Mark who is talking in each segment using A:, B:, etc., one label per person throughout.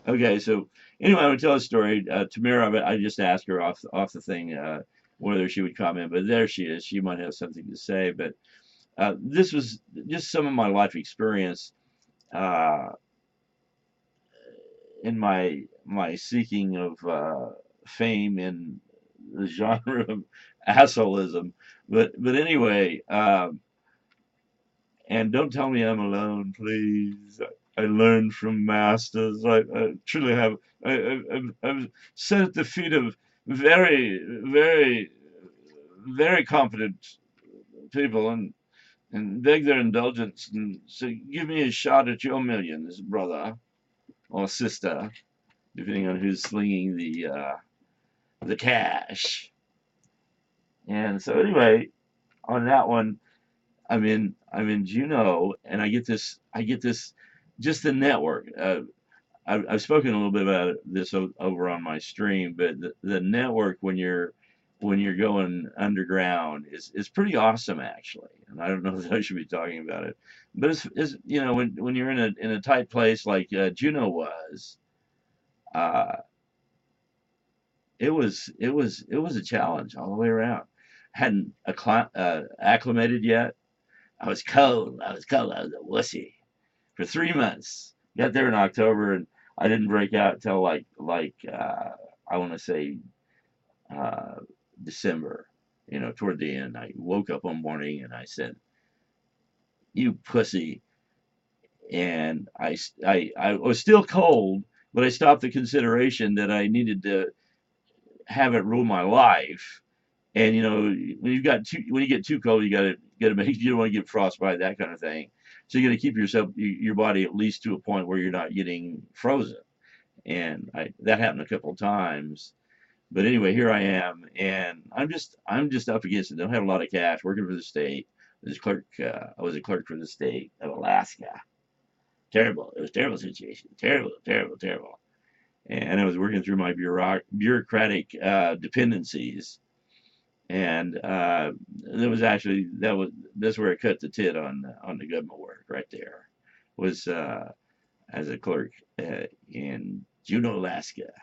A: Okay, so anyway, I would tell a story. Tamara, I just asked her off the thing whether she would comment, but there she is. She might have something to say. But this was just some of my life experience uh, in my seeking of fame in the genre of assholism. But anyway, and don't tell me I'm alone, please. I learned from masters. I truly have. I've sat at the feet of very, very, very competent people and beg their indulgence and say, give me a shot at your millions, brother or sister, depending on who's slinging the cash. And so anyway, on that one, I'm in Juneau, and I get this just the network. I've spoken a little bit about this over on my stream, but the network when you're going underground is pretty awesome actually. And I don't know if I should be talking about it, but it's when you're in a tight place like Juneau was, uh, it was a challenge all the way around. Hadn't acclimated yet. I was cold. I was cold. I was a wussy for 3 months. Got there in October, and I didn't break out till I want to say uh, December. Toward the end, I woke up one morning and I said, "You pussy," and I was still cold, but I stopped the consideration that I needed to have it rule my life. And when you get too cold, you gotta make you don't want to get frostbite, that kind of thing. So you got to keep your body at least to a point where you're not getting frozen. And that happened a couple of times. But anyway, here I am, and I'm just up against it. I don't have a lot of cash. Working for the state. I was a clerk for the state of Alaska. Terrible. It was a terrible situation. Terrible, terrible, terrible. And I was working through my bureaucratic dependencies, and that's where I cut the tit on the government work right there. Was as a clerk in Juneau, Alaska,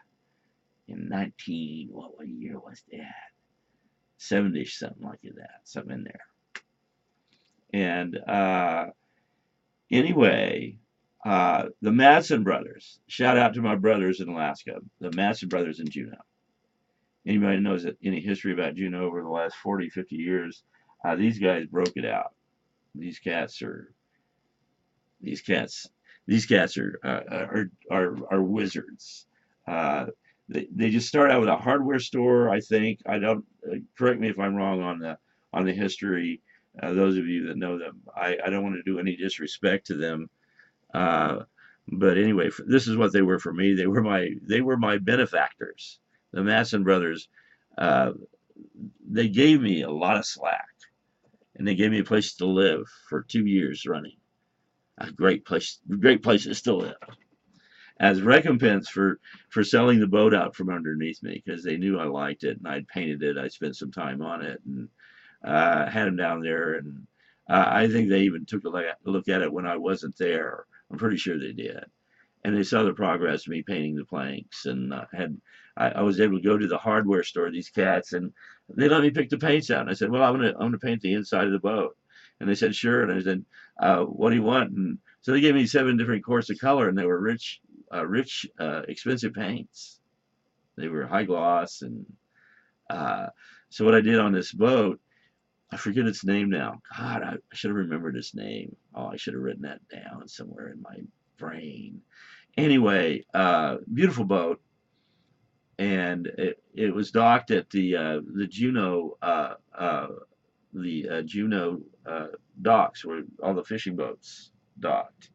A: in 19 what year was that? 70 something like that, something in there. And anyway, the Madsen brothers. Shout out to my brothers in Alaska, the Madsen brothers in Juneau. Anybody knows that any history about Juneau over the last 40, 50 years, these guys broke it out. These cats are these cats these cats are wizards. Uh, they just start out with a hardware store. I think I don't correct me if I'm wrong on the history. Those of you that know them, I don't want to do any disrespect to them. Uh, but anyway, this is what they were for me. They were my benefactors. The Masson brothers. Uh, they gave me a lot of slack, and they gave me a place to live for 2 years running. A great places to live. As recompense for selling the boat out from underneath me because they knew I liked it and I'd painted it. I spent some time on it and had them down there, and I think they even took a look at it when I wasn't there. I'm pretty sure they did, and they saw the progress of me painting the planks, and I was able to go to the hardware store. These cats, and they let me pick the paints out. And I said, "Well, I'm gonna paint the inside of the boat," and they said, "Sure." And I said, "What do you want?" And so they gave me 7 different courses of color, and they were rich, expensive paints. They were high gloss, and uh, so what I did on this boat, I forget its name now. God, I should have remembered its name. Oh, I should have written that down somewhere in my brain. Anyway, beautiful boat, and it was docked at the Juneau docks where all the fishing boats docked,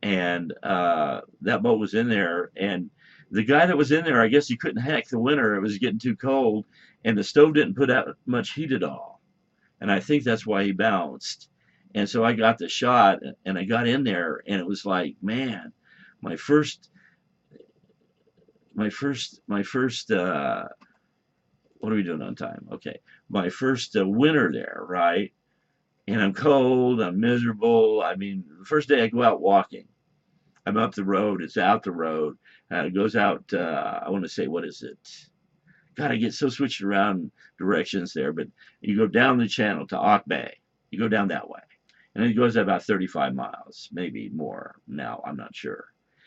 A: and that boat was in there, and the guy that was in there, I guess he couldn't hack the winter. It was getting too cold, and the stove didn't put out much heat at all, and I think that's why he bounced. And so I got the shot, and I got in there, and it was like, man, my first, my first. What are we doing on time? Okay, my first winter there, right? And I'm cold, I'm miserable. I mean, the first day I go out walking, I'm up the road. It's out the road. It goes out. I want to say, what is it? God, I get so switched around directions there. But you go down the channel to Auk Bay. You go down that way, and it goes about 35 miles, maybe more. Now I'm not sure,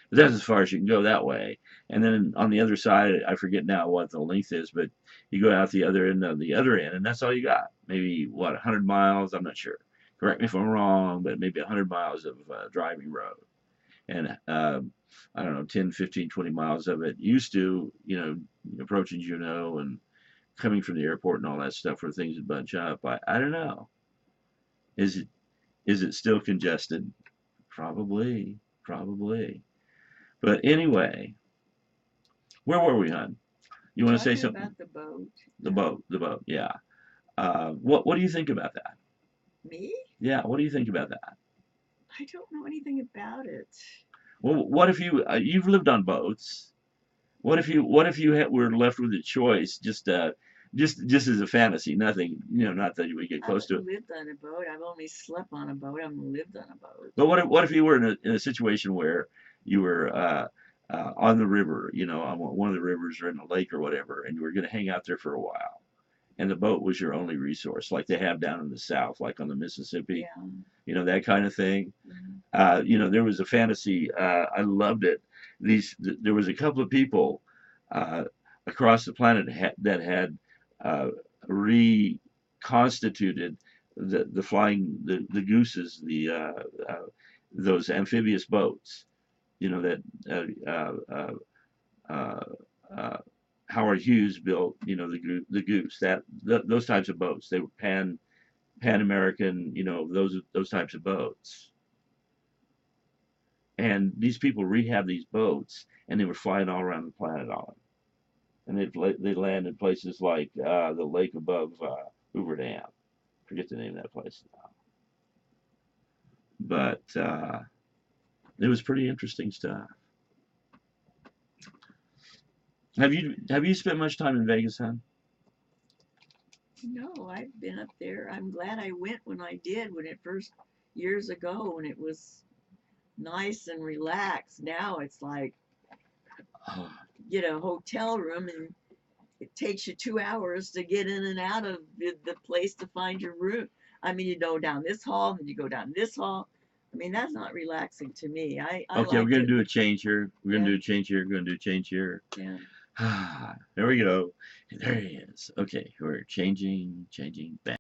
A: but that's as far as you can go that way. And then on the other side, I forget now what the length is, but you go out the other end of the other end, and that's all you got. Maybe what 100 miles? I'm not sure. Correct me if I'm wrong, but maybe 100 miles of driving road. And I don't know, 10, 15, 20 miles of it used to, approaching Juneau and coming from the airport and all that stuff where things would bunch up. I don't know. Is it is it still congested? Probably, probably. But anyway, where were we, hon? You want to say
B: Talking
A: something?
B: about the boat.
A: The boat, yeah. What do you think about that?
B: Me?
A: Yeah, what do you think about that?
B: I don't know anything about it.
A: Well, what if you've lived on boats? What if you were left with a choice, just as a fantasy, nothing, not that you would get
B: I
A: close to
B: haven't
A: it.
B: lived on a boat. I've only slept on a boat. I haven't lived on a boat.
A: But what if you were in a situation where you were on the river, on one of the rivers or in a lake or whatever, and you were going to hang out there for a while, and the boat was your only resource, like they have down in the South, like on the Mississippi,
B: Yeah.
A: that kind of thing.
B: Mhm.
A: There was a fantasy. I loved it. There was a couple of people uh, across the planet that had uh, reconstituted the flying the gooses, those amphibious boats. That uh, uh, Howard Hughes built. The goose, those types of boats. They were Pan American. Those types of boats. And these people rehab these boats, and they were flying all around the planet on them. And they land in places like the lake above Hoover Dam. Forget the name of that place now. But it was pretty interesting stuff. Have you spent much time in Vegas, hon?
B: No, I've been up there. I'm glad I went when I did, when it first years ago, when it was nice and relaxed. Now it's like
A: Oh,
B: get a hotel room and it takes you 2 hours to get in and out of the place to find your room. I mean, you go down this hall, and you go down this hall. I mean, that's not relaxing to me. I
A: okay, we're
B: like
A: gonna
B: to,
A: do a change here. We're gonna
B: yeah,
A: do a change here. We're gonna do a change here.
B: yeah.
A: There we go. There he is. Okay, we're changing, back.